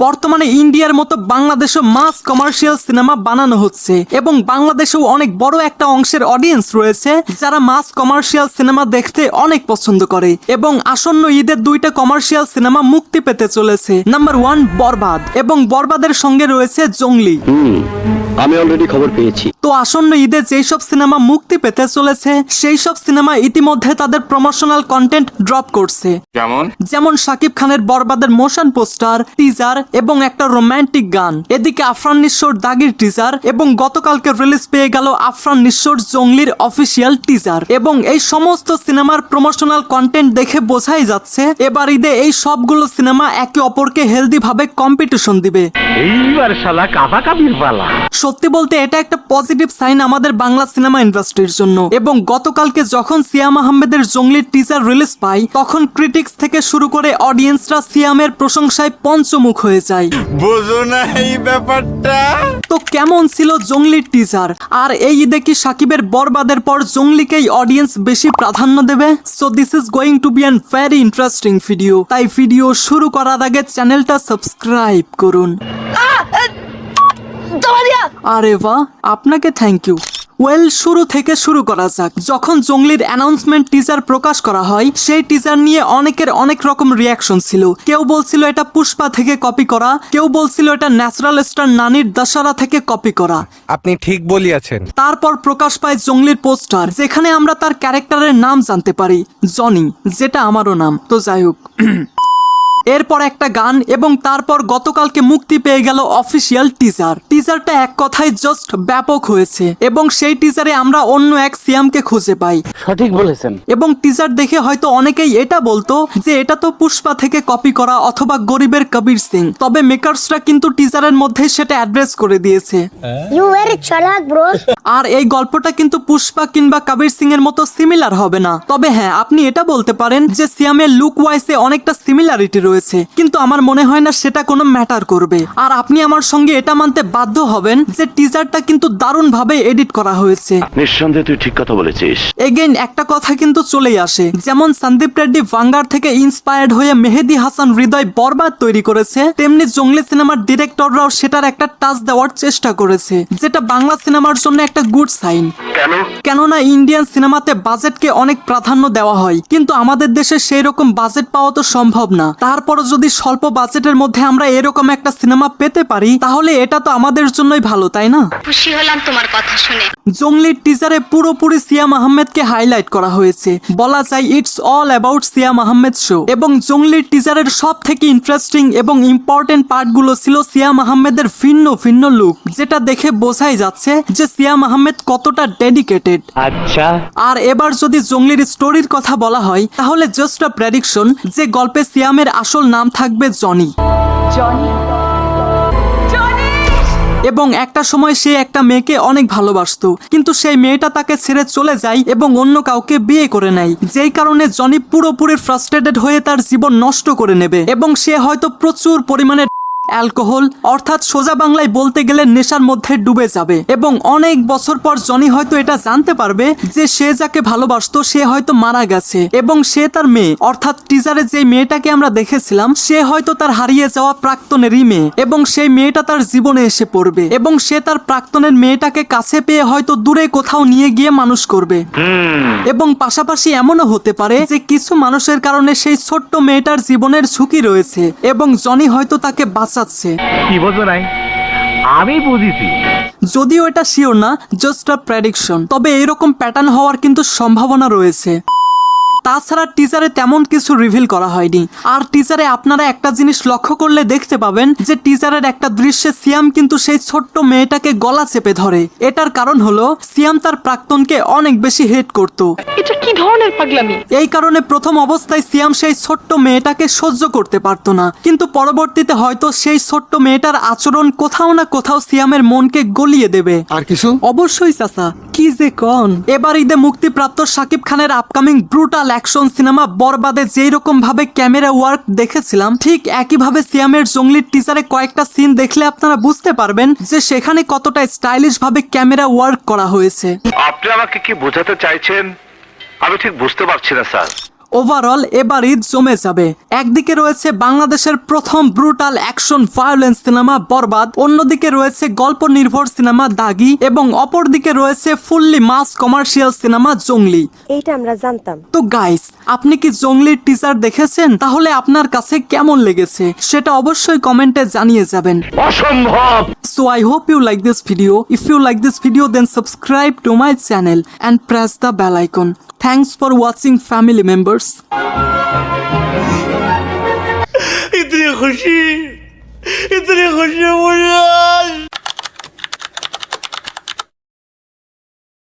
বর্তমানে ইন্ডিয়ার মতো বাংলাদেশও মাস কমার্শিয়াল সিনেমা বানানো হচ্ছে এবং বাংলাদেশেও অনেক বড় একটা অংশের অডিয়েন্স রয়েছে যারা মাস কমার্শিয়াল সিনেমা দেখতে অনেক পছন্দ করে এবং আসন্ন ঈদের দুইটা কমার্শিয়াল সিনেমা মুক্তি পেতে চলেছে। নাম্বার 1 বরবাদ এবং বরবাদের সঙ্গে রয়েছে জঙ্গলি। আমি অলরেডি খবর পেয়েছি। তো আসন্ন ঈদে যেই সব সিনেমা মুক্তি পেতে চলেছে সেই সব সিনেমা ইতিমধ্যে তাদের প্রমোশনাল কন্টেন্ট ড্রপ করছে, যেমন শাকিব খানের বরবাদের মোশন পোস্টার, টিজার এবং একটা রোমান্টিক গান। এদিকে আফরান নিশোর দাগির টিজার এবং গতকালকে রিলিজ পেয়ে গেল আফরান নিশোর জঙ্গলির অফিসিয়াল টিজার। এবং এই সমস্ত সিনেমার প্রমোশনাল কন্টেন্ট দেখে বোঝাই যাচ্ছে এবার ঈদে এই সবগুলো সিনেমা একে অপরকে হেলদি ভাবে কম্পিটিশন দিবে। এইবার শালা কাবাকাবির পালা। সত্যি বলতে এটা একটা পজিটিভ সাইন আমাদের বাংলা সিনেমা ইন্ডাস্ট্রির জন্য। এবং গতকালকে যখন সিয়াম আহমেদের জঙ্গলির টিজার রিলিজ পাই তখন ক্রিটিক্স থেকে শুরু করে অডিয়েন্সরা সিয়ামের প্রশংসায় পঞ্চমুখ হয়ে যায়। বুঝো না এই ব্যাপারটা? তো কেমন ছিল জঙ্গলির টিজার? আর এই ঈদে কি সাকিবের বরবাদের পর জঙ্গলিকেই অডিয়েন্স বেশি প্রাধান্য দেবে? So this is going to be an very interesting video. তাই ভিডিও শুরু করার আগে চ্যানেলটা সাবস্ক্রাইব করুন। আরে বাহ, আপনাকে থ্যাংক ইউ। ওয়েল, শুরু থেকে শুরু করা যাক। যখন জঙ্গলির অ্যানাউন্সমেন্ট টিজার প্রকাশ করা হয় সেই টিজার নিয়ে অনেকের অনেক রকম রিয়াকশন ছিল। কেউ বলছিল এটা পুষ্পা থেকে কপি করা, কেউ বলছিল এটা ন্যাচারাল স্টার নানির দশহরা থেকে কপি করা। আপনি ঠিক বলিয়াছেন। তারপর প্রকাশ পায় জঙ্গলির পোস্টার, যেখানে আমরা তার ক্যারেক্টারের নাম জানতে পারি, জনি, যেটা আমারও নাম। তো যাই হোক, এরপর একটা গান এবং তারপর গতকালকে মুক্তি পেয়ে গেল অফিসিয়াল টিজার। টিজারটা এক কথায় জাস্ট ব্যাপক হয়েছে এবং সেই টিজারে আমরা অন্য এক সিয়ামকে খুঁজে পাই। সঠিক বলেছেন। এবং টিজার দেখে হয়তো অনেকেই এটা বলতো যে এটা তো পুষ্পা থেকে কপি করা অথবা গরিবের কবির সিং। তবে মেকার্সরা কিন্তু টিজারের মধ্যে সেটা অ্যাড্রেস করে দিয়েছে। আর এই গল্পটা কিন্তু পুষ্পা কিংবা কবির সিং এর মতো সিমিলার হবে না। তবে হ্যাঁ, আপনি এটা বলতে পারেন যে সিয়ামের লুক ওয়াইজে অনেকটা সিমিলারিটি রয়েছে, কিন্তু আমার মনে হয় না সেটা কোনো ম্যাটার করবে। আর আপনি আমার সঙ্গে এটা মানতে বাধ্য হবেন যে টিজারটা কিন্তু দারুণ ভাবে এডিট করা হয়েছে। নিঃসন্দেহে তুই ঠিক কথা বলেছিস। এগেইন একটা কথা কিন্তু চলেই আসে, যেমন সন্দীপ রেড্ডি ভাঙ্গার থেকে ইন্সপায়ার্ড হয়ে মেহেদি হাসান হৃদয় বরবাদ তৈরি করেছে, তেমনি জঙ্গলি সিনেমার ডিরেক্টররাও সেটার একটা টাচ দেওয়ার চেষ্টা করেছে, যেটা বাংলা সিনেমার জন্য একটা গুড সাইন। কেননা ইন্ডিয়ান সিনেমাতে বাজেটকে অনেক প্রাধান্য দেওয়া হয়, কিন্তু আমাদের দেশে সেই রকম বাজেট পাওয়া তো সম্ভব না। তারপরও যদি স্বল্প বাজেটের মধ্যে আমরা এরকম একটা সিনেমা পেতে পারি তাহলে এটা তো আমাদের জন্যই ভালো, তাই না? খুশি হলাম তোমার কথা শুনে। জঙ্গলির টিজারে পুরোপুরি সিয়াম আহমেদকে হাইলাইট করা হয়েছে, বলা যায় it's all about Siam Ahmed show. এবং জঙ্গলির টিজারের সব থেকে ইন্টারেস্টিং এবং ইম্পর্টেন্ট পার্টগুলো ছিল সিয়াম আহমেদের ভিন্ন ভিন্ন লুক, যেটা দেখে বোঝাই যাচ্ছে যে সিয়াম আহমেদ কতটা ডেডিকেটেড। আচ্ছা, আর এবার যদি জঙ্গলির স্টোরির কথা বলা হয় তাহলে জাস্ট আ প্রেডিকশন যে গল্পে সিয়ামের আসল নাম থাকবে জনি। এবং একটা সময় সে একটা মেয়েকে অনেক ভালোবাসতো, কিন্তু সেই মেয়েটা তাকে ছেড়ে চলে যায় এবং অন্য কাউকে বিয়ে করে নেয়, যেই কারণে জনি পুরোপুরি ফ্রাস্ট্রেটেড হয়ে তার জীবন নষ্ট করে নেবে এবং সে হয়তো প্রচুর পরিমাণে অ্যালকোহল অর্থাৎ সোজা বাংলায় বলতে গেলে নেশার মধ্যে ডুবে যাবে। এবং অনেক বছর পর জনি হয়তো এটা জানতে পারবে যে সে যাকে ভালোবাসতো সে হয়তো মারা গেছে এবং সে তার মেয়ে অর্থাৎ টিজারে যে মেয়েটাকে আমরা দেখেছিলাম সে হয়তো তার হারিয়ে যাওয়া প্রাক্তনেরই মেয়ে এবং সেই মেয়েটা তার জীবনে এসে পড়বে এবং সে তার প্রাক্তনের মেয়েটাকে কাছে পেয়ে হয়তো দূরে কোথাও নিয়ে গিয়ে মানুষ করবে। এবং পাশাপাশি এমনও হতে পারে যে কিছু মানুষের কারণে সেই ছোট্ট মেয়েটার জীবনের ঝুঁকি রয়েছে এবং জনি হয়তো তাকে বাঁচাচ্ছে। কি বোঝো নাই? আমি বুঝিছি। যদিও এটা শিওর না, জাস্ট আ প্রেডিকশন, তবে এরকম প্যাটার্ন হওয়ার কিন্তু সম্ভাবনা রয়েছে। তাছাড়া টিজারে তেমন কিছু রিভিল করা হয়নি। আর টিজারে আপনারা একটা জিনিস লক্ষ্য করলে দেখতে পাবেন যে টিজারের একটা দৃশ্যে সিয়াম কিন্তু সেই ছোট্ট মেয়েটাকে গলা চেপে ধরে। এটার কারণ হলো সিয়াম তার প্রাক্তনকে অনেক বেশি হেট করত। এটা কি ধরনের পাগলামি? এই কারণে প্রথম অবস্থায় সিয়াম সেই ছোট্ট মেয়েটাকে সহ্য করতে পারতো না, কিন্তু পরবর্তীতে হয়তো সেই ছোট্ট মেয়েটার আচরণ কোথাও না কোথাও সিয়ামের মনকে গলিয়ে দেবে। আর কিছু? অবশ্যই চাচা, কি যে কন। এবার ঈদে মুক্তিপ্রাপ্ত শাকিব খানের আপকামিং ব্রুটাল অ্যাকশন সিনেমা বরবাদে যেই রকম ভাবে ক্যামেরা ওয়ার্ক দেখেছিলাম ঠিক একইভাবে সিয়ামের জঙ্গলির টিজারে কয়েকটা সিন দেখলে আপনারা বুঝতে পারবেন যে সেখানে কতটা স্টাইলিশ ভাবে ক্যামেরা ওয়ার্ক করা হয়েছে। আপনি আমাকে কি বোঝাতে চাইছেন আমি ঠিক বুঝতে পারছি না স্যার। ওভারঅল এবার ঈদ জমে যাবে। একদিকে রয়েছে বাংলাদেশের প্রথম ব্রুটাল অ্যাকশন ভায়োলেন্স সিনেমা বরবাদ, অন্যদিকে রয়েছে গল্প নির্ভর সিনেমা দাগি এবং অপরদিকে রয়েছে ফুললি মাস কমার্শিয়াল সিনেমা জংলি। এইটা আমরা জানতাম। তো গাইস, আপনি কি জংলির টিজার দেখেছেন? তাহলে আপনার কাছে কেমন লেগেছে সেটা অবশ্যই কমেন্টে জানিয়ে যাবেন। অসম্ভব। So I hope you like this video. If you like this video, then subscribe to my channel and press the bell icon. Thanks for watching, family members. इतनी खुशी मुझे